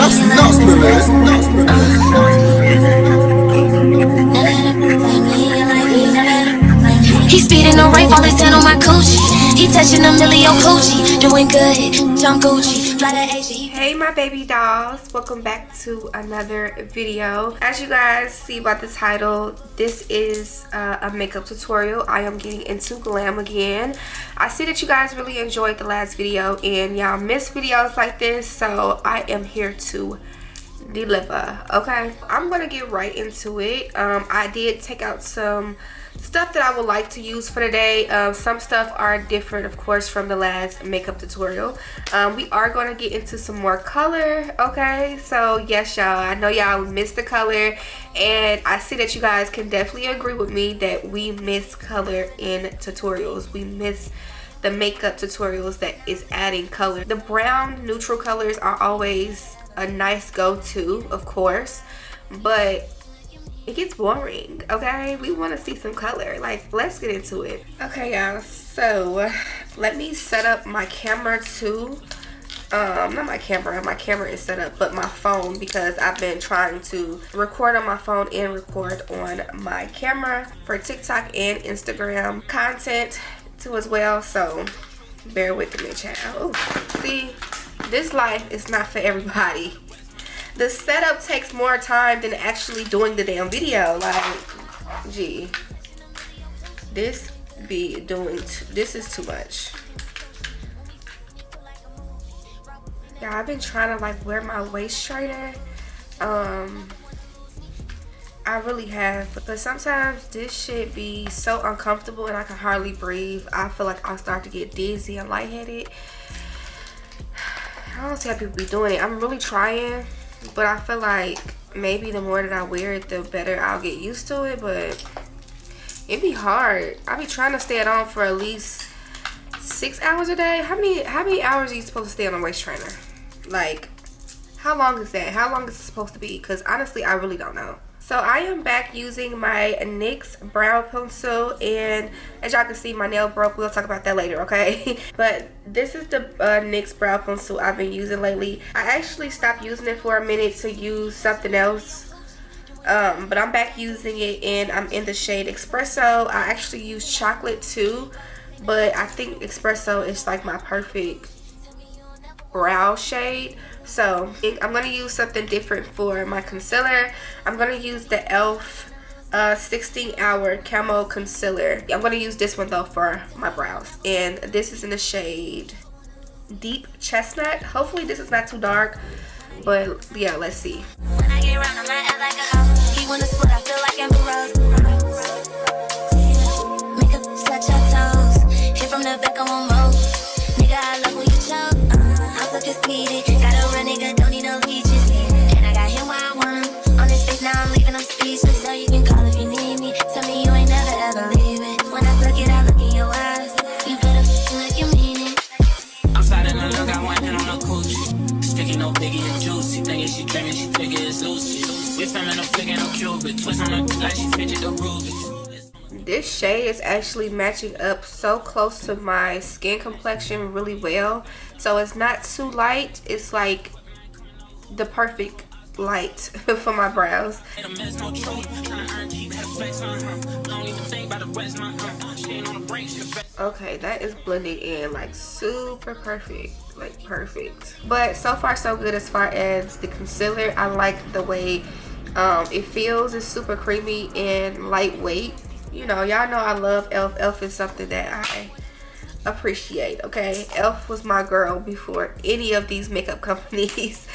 He speeding no rape, all his 10 on my coochie. He touching a million coochie. Doing good, jump Gucci. Fly to Asia. Hey my baby dolls, welcome back to another video. As you guys see by the title, this is a makeup tutorial. I am getting into glam again. I see that you guys really enjoyed the last video and y'all miss videos like this, so I am here to deliver. Okay, I'm gonna get right into it. I did take out some stuff that I would like to use for today. Some stuff are different, of course, from the last makeup tutorial. We are going to get into some more color. Okay, so yes, y'all, I know y'all missed the color, and I see that you guys can definitely agree with me that we miss color in tutorials. We miss the makeup tutorials that is adding color. The brown neutral colors are always a nice go-to, of course, but it gets boring. Okay, we want to see some color. Like, let's get into it. Okay, y'all, so let me set up my camera too. Not my camera is set up, but my phone, because I've been trying to record on my phone and record on my camera for TikTok and Instagram content too as well, so bear with me, child. Ooh, see, this life is not for everybody. The setup takes more time than actually doing the damn video. Like, gee, this is too much. Yeah, I've been trying to like wear my waist trainer. I really have, but sometimes this shit be so uncomfortable and I can hardly breathe. I feel like I'll start to get dizzy and lightheaded. I don't see how people be doing it. I'm really trying, but I feel like maybe the more that I wear it, the better I'll get used to it, but it be hard. I be trying to stay at home for at least 6 hours a day. How many hours are you supposed to stay on a waist trainer? Like, how long is that? How long is it supposed to be? Because honestly, I really don't know. So I am back using my NYX brow pencil, and as y'all can see, my nail broke. We'll talk about that later, okay? But this is the NYX brow pencil I've been using lately. I actually stopped using it for a minute to use something else, but I'm back using it, and I'm in the shade Espresso. I actually use chocolate too, but I think Espresso is like my perfect brow shade. So I'm going to use something different for my concealer. I'm going to use the e.l.f. 16-hour camo concealer. I'm going to use this one though for my brows, and this is in the shade Deep Chestnut. Hopefully this is not too dark, but yeah, let's see. When I get around, I'm not act like a hoe. He wanna split, I feel like Amber Rose. Make up, touch your toes. Hit from the back, I want more. Nigga, I love when you choke. I'm so conceited. Got a real nigga, don't need no leeches. And I got him where I want him. On his face, now I'm leaving him speechless. So you can call if you need me. Tell me you ain't never ever leaving. When I suck it, I look in your eyes. You better like you mean it. I'm sliding the look, I want him on the coochie. Sticky, no biggie and juicy. Thinking she dreaming, she thinking it's Lucy. We filming, no flicking, no Cupid. Twist on the like she fidget the Ruby. This shade is actually matching up so close to my skin complexion really well. So it's not too light. It's like the perfect light for my brows. Okay, that is blending in like super perfect, like perfect. But so far so good as far as the concealer. I like the way it feels. It's super creamy and lightweight. You know, y'all know I love e.l.f. e.l.f. is something that I appreciate, okay? e.l.f. was my girl before any of these makeup companies.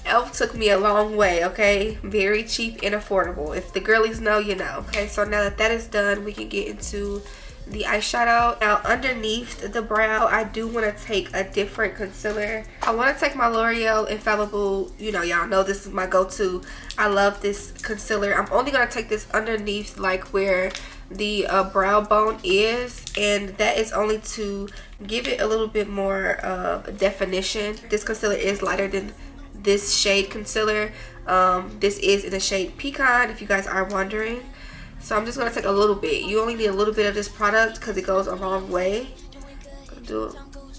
e.l.f. took me a long way, okay? Very cheap and affordable. If the girlies know, you know. Okay, so now that that is done, we can get into the eyeshadow. Now, underneath the brow, I do want to take a different concealer. I want to take my L'Oreal Infallible. You know, y'all know this is my go-to. I love this concealer. I'm only going to take this underneath, like where the brow bone is, and that is only to give it a little bit more definition. This concealer is lighter than this shade concealer. This is in the shade Pecan, if you guys are wondering. So I'm just going to take a little bit. You only need a little bit of this product because it goes a long way. Do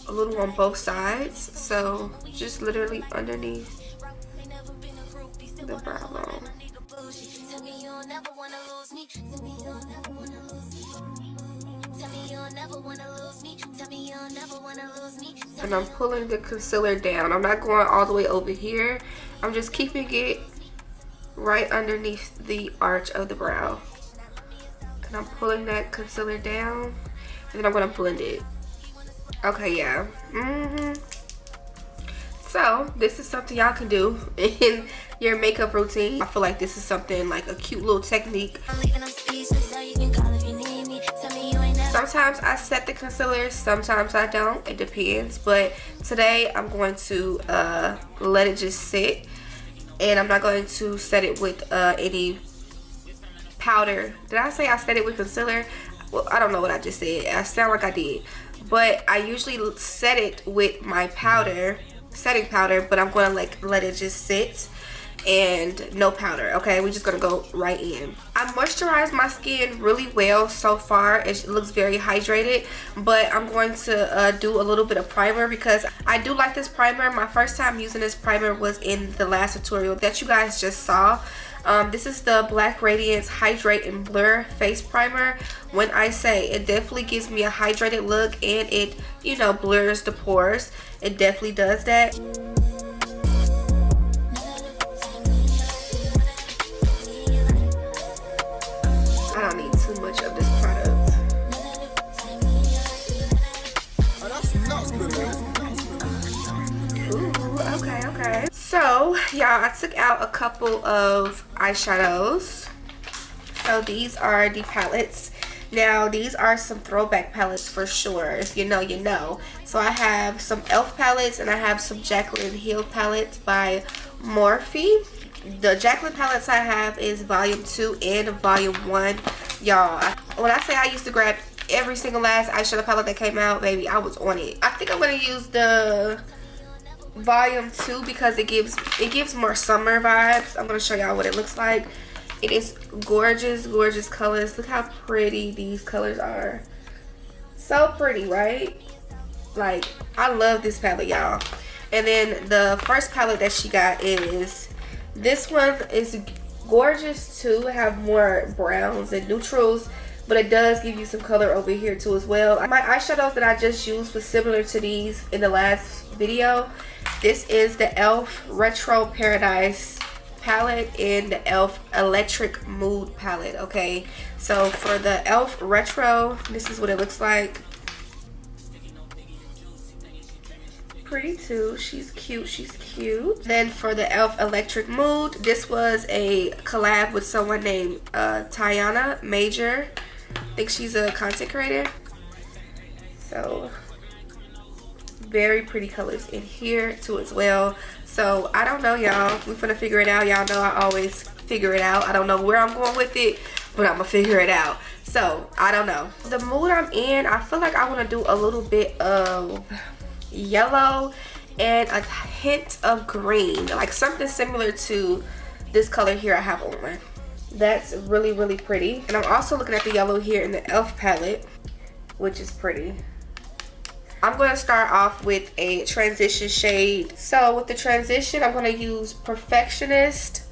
a little on both sides. So just literally underneath the brow bone. And I'm pulling the concealer down. I'm not going all the way over here. I'm just keeping it right underneath the arch of the brow. And I'm pulling that concealer down. And then I'm going to blend it. Okay, yeah. So, this is something y'all can do in your makeup routine. I feel like this is something like a cute little technique. Sometimes I set the concealer, sometimes I don't. It depends. But today I'm going to let it just sit. And I'm not going to set it with any powder. Did I say I set it with concealer? Well, I don't know what I just said. I sound like I did. But I usually set it with my powder, setting powder, but I'm going to like let it just sit and no powder. Okay, we're just going to go right in. I moisturize my skin really well so far. It looks very hydrated, but I'm going to do a little bit of primer because I do like this primer. My first time using this primer was in the last tutorial that you guys just saw. This is the Black Radiance Hydrate and Blur Face Primer. When I say it definitely gives me a hydrated look and it, you know, blurs the pores. It definitely does that. I don't need too much of this product. Ooh, okay. So, y'all, I took out a couple of eyeshadows. So, these are the palettes. Now, these are some throwback palettes for sure. If you know, you know. So, I have some e.l.f. palettes and I have some Jaclyn Hill palettes by Morphe. The Jaclyn palettes I have is volume 2 and volume 1. Y'all, when I say I used to grab every single last eyeshadow palette that came out, baby, I was on it. I think I'm going to use the volume 2 because it gives more summer vibes. I'm going to show y'all what it looks like. It is gorgeous colors. Look how pretty these colors are. So pretty, right? Like, I love this palette, y'all. And then the first palette that she got is, this one is gorgeous too. It have more browns and neutrals, but it does give you some color over here too as well. My eyeshadows that I just used was similar to these in the last video. This is the e.l.f. Retro Paradise palette and the e.l.f. Electric Mood palette. Okay, so for the e.l.f. Retro, this is what it looks like. Pretty too. She's cute. Then for the e.l.f. Electric Mood, this was a collab with someone named Tiana Major. I think she's a content creator. So very pretty colors in here too as well. So I don't know, y'all. We're gonna figure it out. Y'all know I always figure it out. I don't know where I'm going with it, but I'm gonna figure it out. So I don't know. The mood I'm in, I feel like I want to do a little bit of yellow and a hint of green, like something similar to this color here I have on. That's really pretty. And I'm also looking at the yellow here in the e.l.f. palette, which is pretty. I'm going to start off with a transition shade. So with the transition, I'm going to use Perfectionist,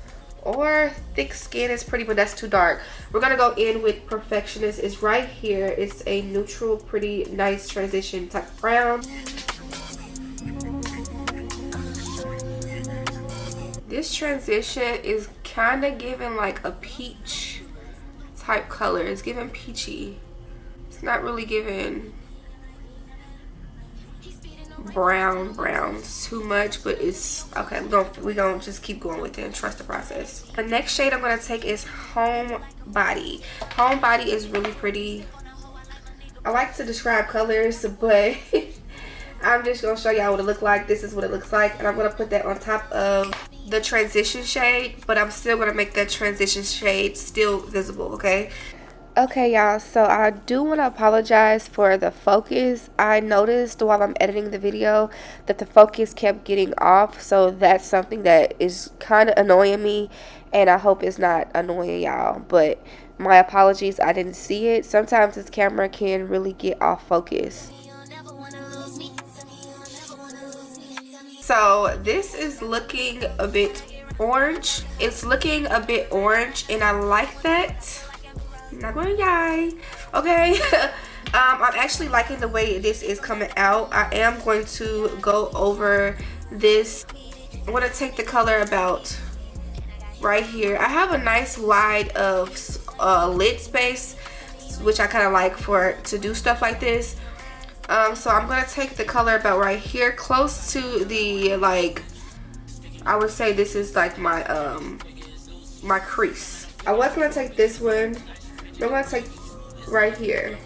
or Thick Skin is pretty, but that's too dark. We're going to go in with Perfectionist. It's right here. It's a neutral, pretty nice transition type brown. This transition is kind of giving like a peach type color. It's giving peachy. It's not really giving brown too much, but it's okay. We're gonna just keep going with it and trust the process. The next shade I'm gonna take is Homebody. Homebody is really pretty. I like to describe colors, but I'm just gonna show y'all what it looks like. This is what it looks like, and I'm gonna put that on top of the transition shade, but I'm still gonna make that transition shade still visible. Okay, y'all, so I do want to apologize for the focus. I noticed while I'm editing the video that the focus kept getting off, so that's something that is kind of annoying me, and I hope it's not annoying y'all, but my apologies. I didn't see it. Sometimes this camera can really get off focus. So this is looking a bit orange. It's looking a bit orange and I like that. I'm not gonna lie. Okay. I'm actually liking the way this is coming out. I am going to go over this. I'm gonna take the color about right here. I have a nice wide of lid space, which I kind of like to do stuff like this. So I'm gonna take the color about right here, close to the, like, I would say this is like my my crease. I was gonna take this one. I'm gonna take right here,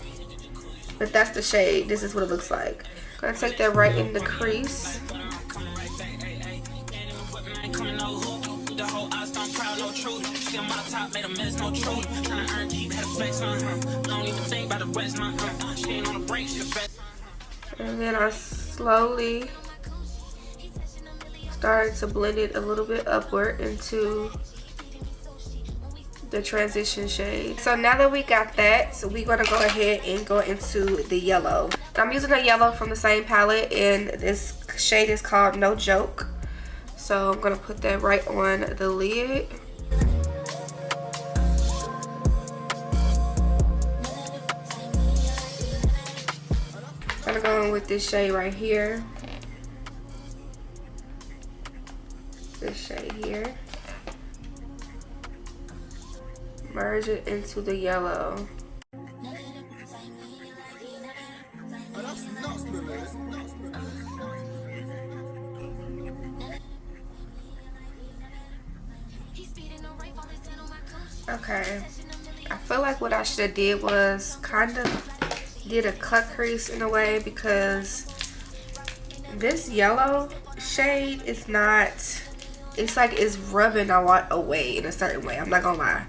but that's the shade. This is what it looks like. I'm gonna take that right in the crease. And then I slowly started to blend it a little bit upward into the transition shade. So now that we got that, so we're gonna go ahead and go into the yellow. I'm using a yellow from the same palette, and this shade is called No Joke. So I'm gonna put that right on the lid. I'm gonna go in with this shade right here. This shade here. Merge it into the yellow. Okay, I feel like what I should have did was kind of did a cut crease in a way, because this yellow shade is not, it's like it's rubbing a lot away in a certain way. I'm not gonna lie.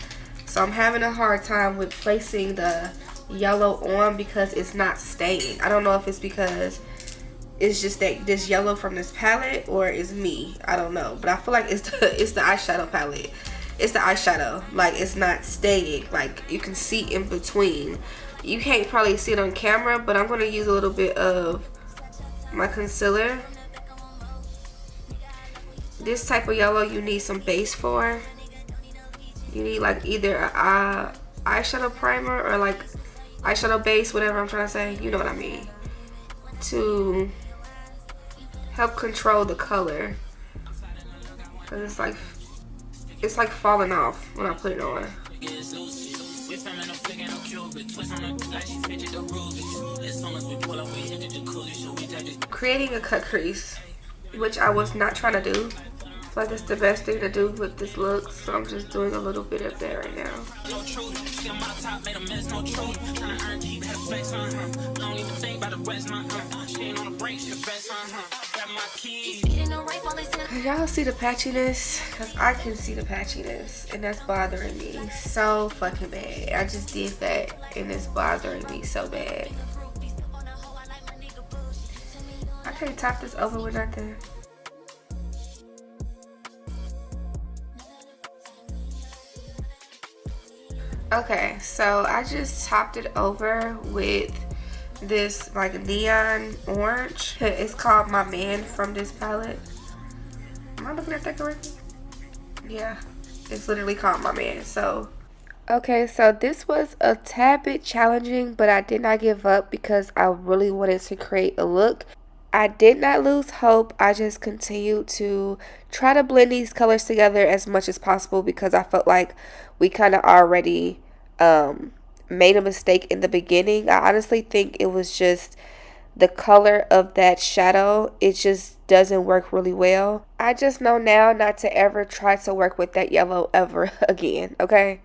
So I'm having a hard time with placing the yellow on because it's not staying. I don't know if it's because it's just that this yellow from this palette, or it's me. I don't know, but I feel like it's the eyeshadow palette. It's the eyeshadow. Like, it's not staying. Like, you can see in between. You can't probably see it on camera, but I'm going to use a little bit of my concealer. This type of yellow you need some base for. You need like either a eyeshadow primer or like eyeshadow base, whatever I'm trying to say. You know what I mean. To help control the color. Cause it's like falling off when I put it on. Creating a cut crease, which I was not trying to do. I feel like it's the best thing to do with this look, so I'm just doing a little bit of that right now. Can y'all see the patchiness? Because I can see the patchiness, and that's bothering me so fucking bad. I just did that, and it's bothering me so bad. I can't top this over with nothing. Okay, so I just topped it over with this like neon orange. It's called My Man from this palette. Am I looking at that correctly? Yeah, it's literally called My Man. So okay, so this was a tad bit challenging, but I did not give up because I really wanted to create a look. I did not lose hope. I just continued to try to blend these colors together as much as possible because I felt like we kind of already made a mistake in the beginning. I honestly think it was just the color of that shadow. It just doesn't work really well. I just know now not to ever try to work with that yellow ever again, okay?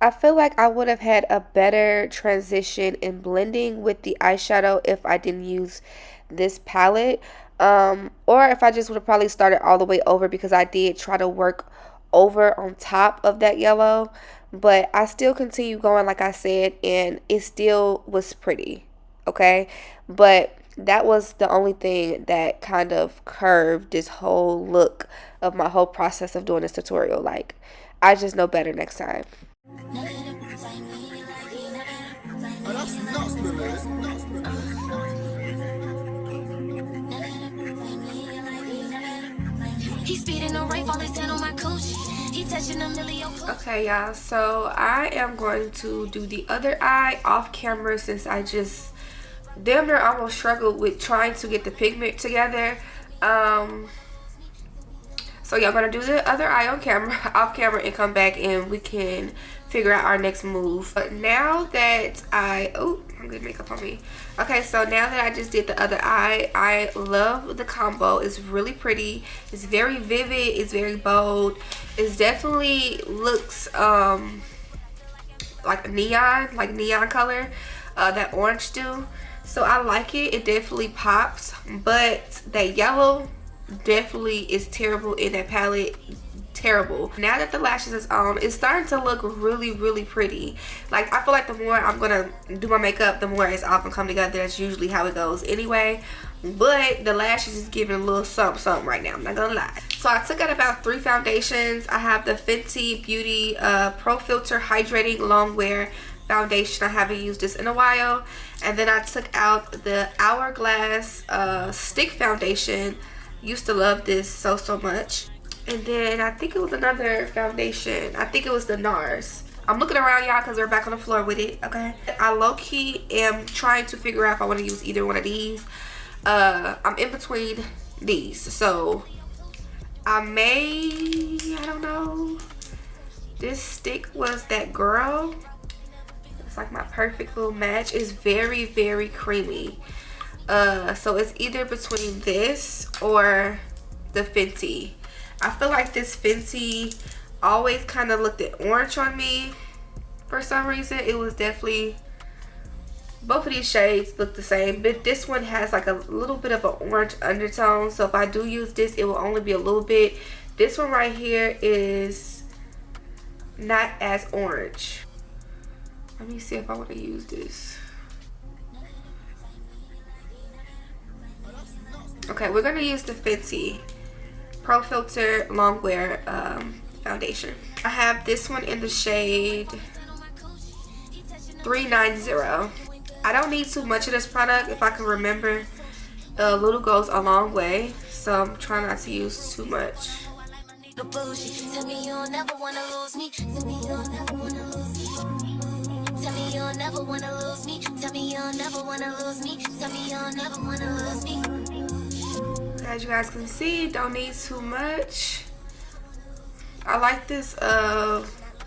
I feel like I would have had a better transition in blending with the eyeshadow if I didn't use this palette, or if I just would have probably started all the way over, because I did try to work over on top of that yellow, but I still continue going like I said, and it still was pretty, okay? But that was the only thing that kind of curved this whole look of my whole process of doing this tutorial. Like, I just know better next time. Okay, y'all, so I am going to do the other eye off camera since I just damn near almost struggled with trying to get the pigment together. So y'all gonna do the other eye on camera, off camera, and come back and we can figure out our next move. But now that I'm good makeup on me. Okay, so now that I just did the other eye, I love the combo. It's really pretty. It's very vivid. It's very bold. It definitely looks like neon color, that orange do. So I like it. It definitely pops, but that yellow definitely is terrible in that palette. Terrible. Now that the lashes is on, it's starting to look really pretty. Like, I feel like the more I'm gonna do my makeup, the more it's all gonna come together. That's usually how it goes anyway, but the lashes is giving a little something right now, I'm not gonna lie. So I took out about 3 foundations. I have the Fenty Beauty Pro Filter Hydrating Longwear foundation. I haven't used this in a while. And then I took out the Hourglass stick foundation. Used to love this so much. And then I think it was another foundation. I think it was the NARS. I'm looking around, y'all, because we're back on the floor with it, okay? I low-key am trying to figure out if I want to use either one of these. I'm in between these. So I don't know. This stick was that girl. It's like my perfect little match. It's very creamy. So it's either between this or the Fenty. I feel like this Fenty always kind of looked at orange on me for some reason. It was definitely, both of these shades look the same, but this one has like a little bit of an orange undertone. So if I do use this, it will only be a little bit. This one right here is not as orange. Let me see if I want to use this. Okay, we're gonna use the Fenty Pro Filter Longwear foundation. I have this one in the shade 390. I don't need too much of this product. If I can remember, a little goes a long way, so I'm trying not to use too much. Tell me you'll never wanna lose me. Tell me you'll never wanna lose me. Tell me you'll never wanna lose me. Tell me you'll never wanna lose me. Tell me you'll never wanna lose me. As you guys can see, don't need too much. I like this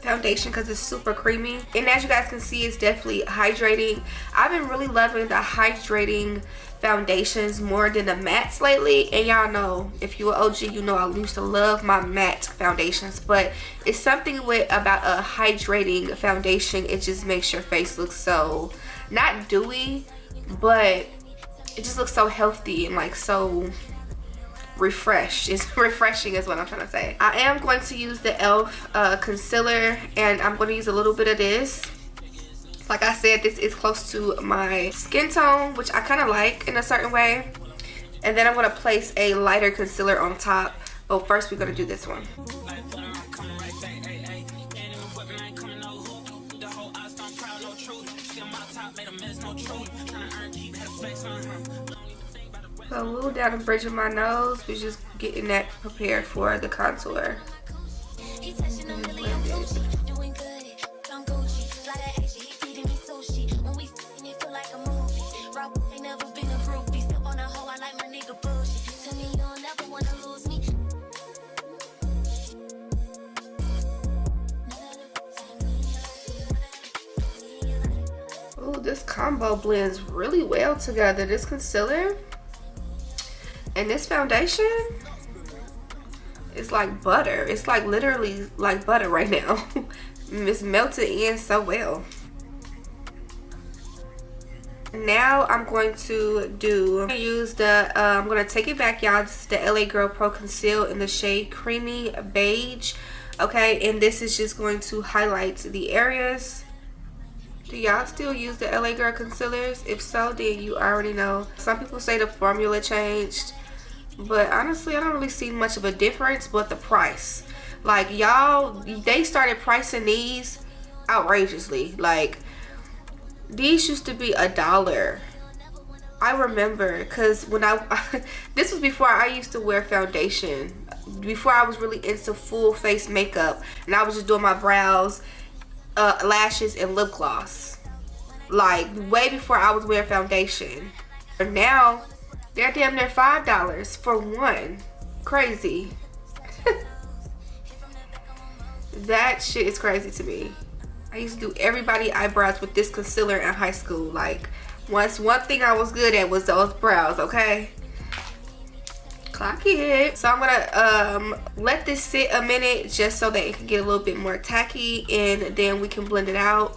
foundation because it's super creamy, and as you guys can see, it's definitely hydrating. I've been really loving the hydrating foundations more than the mattes lately, and y'all know, if you're an OG, you know I used to love my matte foundations, but it's something about a hydrating foundation. It just makes your face look so, not dewy, but it just looks so healthy and like so refreshed. It's refreshing is what I'm trying to say. I am going to use the ELF concealer, and I'm going to use a little bit of this. Like I said, this is close to my skin tone, which I kind of like in a certain way. And then I'm going to place a lighter concealer on top. But first we're going to do this one. So a little down the bridge of my nose. We're just getting that prepared for the contour. Oh, this combo blends really well together. This concealer and this foundation is like butter. It's like literally like butter right now. It's melted in so well. Now I'm going to use the I'm going to take it back, y'all. This is the LA Girl Pro Conceal in the shade Creamy Beige. Okay, and this is just going to highlight the areas. Do y'all still use the LA Girl concealers? If so, then you already know. Some people say the formula changed, but honestly I don't really see much of a difference, but the price. Like, y'all, they started pricing these outrageously. Like, these used to be $1. I remember, because when this was before I used to wear foundation. before I was really into full face makeup, and I was just doing my brows, lashes, and lip gloss. Like, way before I was wearing foundation. And now, they're damn near $5 for one. Crazy. That shit is crazy to me. I used to do everybody eyebrows with this concealer in high school. Like, one thing I was good at was those brows, okay? Clock it. So I'm gonna let this sit a minute just so that it can get a little bit more tacky, and then we can blend it out.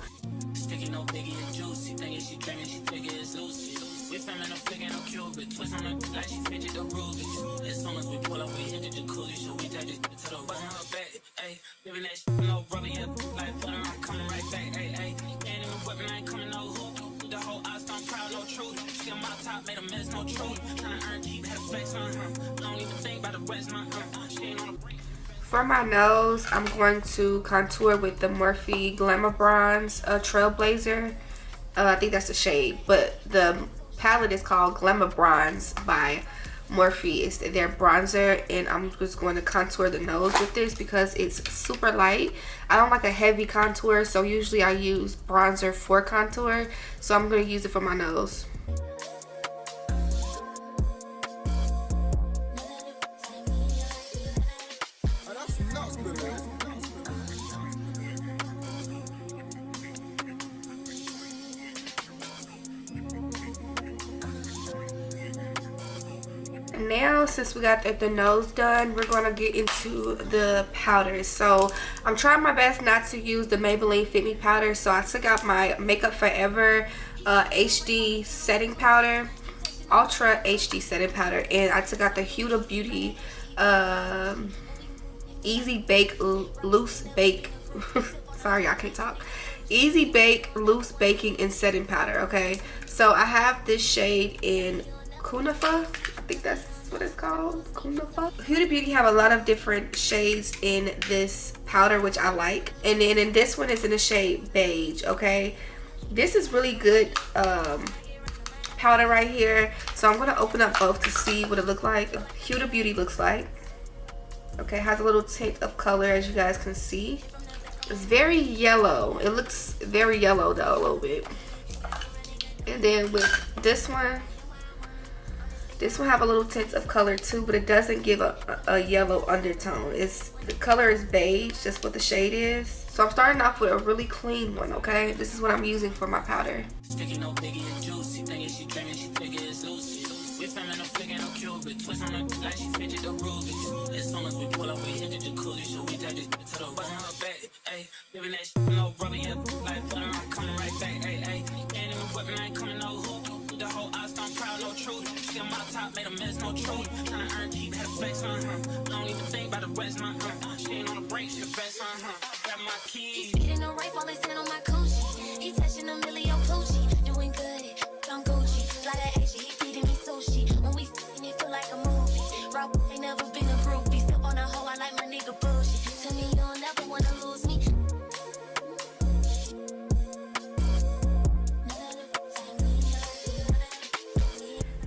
For my nose, I'm going to contour with the Morphe Glamour Bronze Trailblazer. I think that's the shade, but the palette is called Glamour Bronze by Morphe. It's their bronzer, and I'm just going to contour the nose with this because it's super light. I don't like a heavy contour, so usually I use bronzer for contour, so I'm going to use it for my nose. Now, since we got the nose done, we're going to get into the powders. So I'm trying my best not to use the Maybelline Fit Me powder, so I took out my Makeup Forever HD setting powder, Ultra HD setting powder, and I took out the Huda Beauty Easy Bake Loose Bake sorry, I can't talk. Easy Bake Loose Baking and Setting Powder. Okay, so I have this shade in Kunafa. I think that's what it's called, Kunafa. Huda Beauty have a lot of different shades in this powder, which I like. And then in this one is in the shade Beige. Okay, this is really good powder right here. So I'm gonna open up both to see what it looks like. Huda Beauty looks like. Okay, has a little tint of color, as you guys can see. It's very yellow. It looks very yellow though, a little bit. And then with this one have a little tint of color too, but it doesn't give a yellow undertone. The color is beige, just what the shade is. So I'm starting off with a really clean one, okay? This is what I'm using for my powder.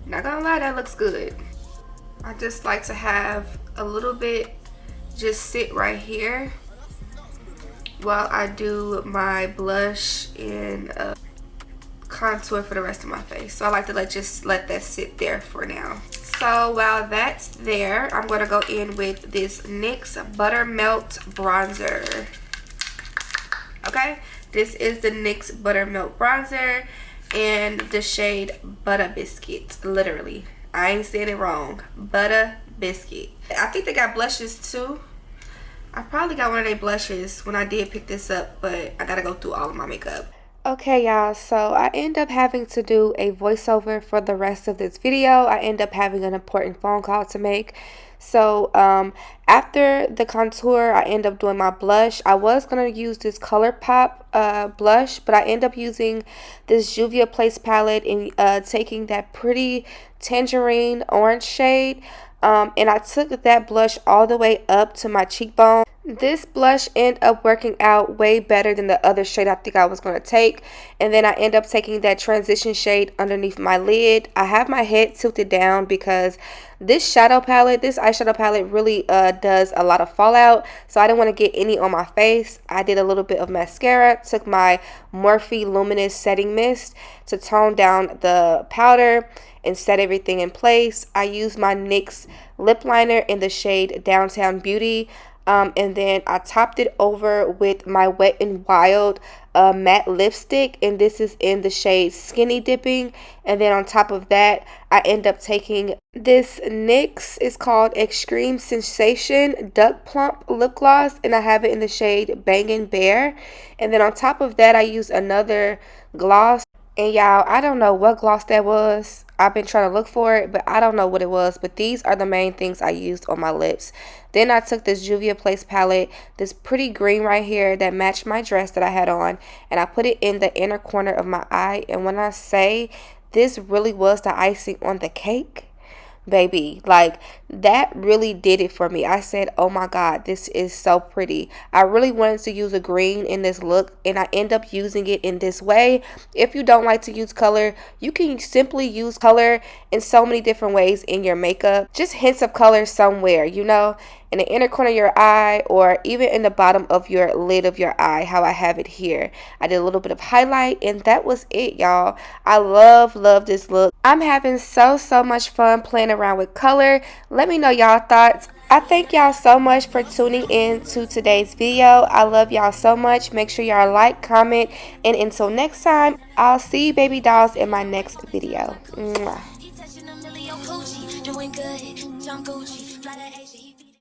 Not gonna lie, that looks good. I just like to have a little bit just sit right here while I do my blush and contour for the rest of my face. So I like to just let that sit there for now. So while that's there, I'm gonna go in with this NYX Buttermelt Bronzer. Okay, this is the NYX Buttermelt Bronzer and the shade Butter Biscuit. Literally, I ain't saying it wrong. Butter Biscuit. I think they got blushes too. I probably got one of their blushes when I did pick this up, but I gotta go through all of my makeup. Okay, y'all, so I end up having to do a voiceover for the rest of this video. I end up having an important phone call to make. So after the contour, I end up doing my blush. I was going to use this ColourPop blush, but I end up using this Juvia Place palette and taking that pretty tangerine orange shade. And I took that blush all the way up to my cheekbone. This blush ended up working out way better than the other shade I think I was going to take. And then I end up taking that transition shade underneath my lid. I have my head tilted down because this eyeshadow palette really does a lot of fallout. So I didn't want to get any on my face. I did a little bit of mascara, took my Morphe Luminous Setting Mist to tone down the powder and set everything in place. I used my NYX lip liner in the shade Downtown Beauty. And then I topped it over with my Wet n Wild matte lipstick, and this is in the shade Skinny Dipping. And then on top of that, I end up taking this NYX, it's called Extreme Sensation Duck Plump lip gloss, and I have it in the shade Bangin' Bear. And then on top of that, I use another gloss. And y'all, I don't know what gloss that was. I've been trying to look for it, but I don't know what it was. But these are the main things I used on my lips. Then I took this Juvia's Place palette, this pretty green right here that matched my dress that I had on, and I put it in the inner corner of my eye. And when I say this really was the icing on the cake, baby, like that really did it for me. I said, oh my god, this is so pretty. I really wanted to use a green in this look, and I end up using it in this way. If you don't like to use color, you can simply use color in so many different ways in your makeup. Just hints of color somewhere, you know, in the inner corner of your eye, or even in the bottom of your lid of your eye, how I have it here. I did a little bit of highlight, and that was it, y'all. I love this look. I'm having so much fun playing around with color. Let me know y'all thoughts. I thank y'all so much for tuning in to today's video. I love y'all so much. Make sure y'all like, comment, and until next time, I'll see you baby dolls in my next video. Mwah.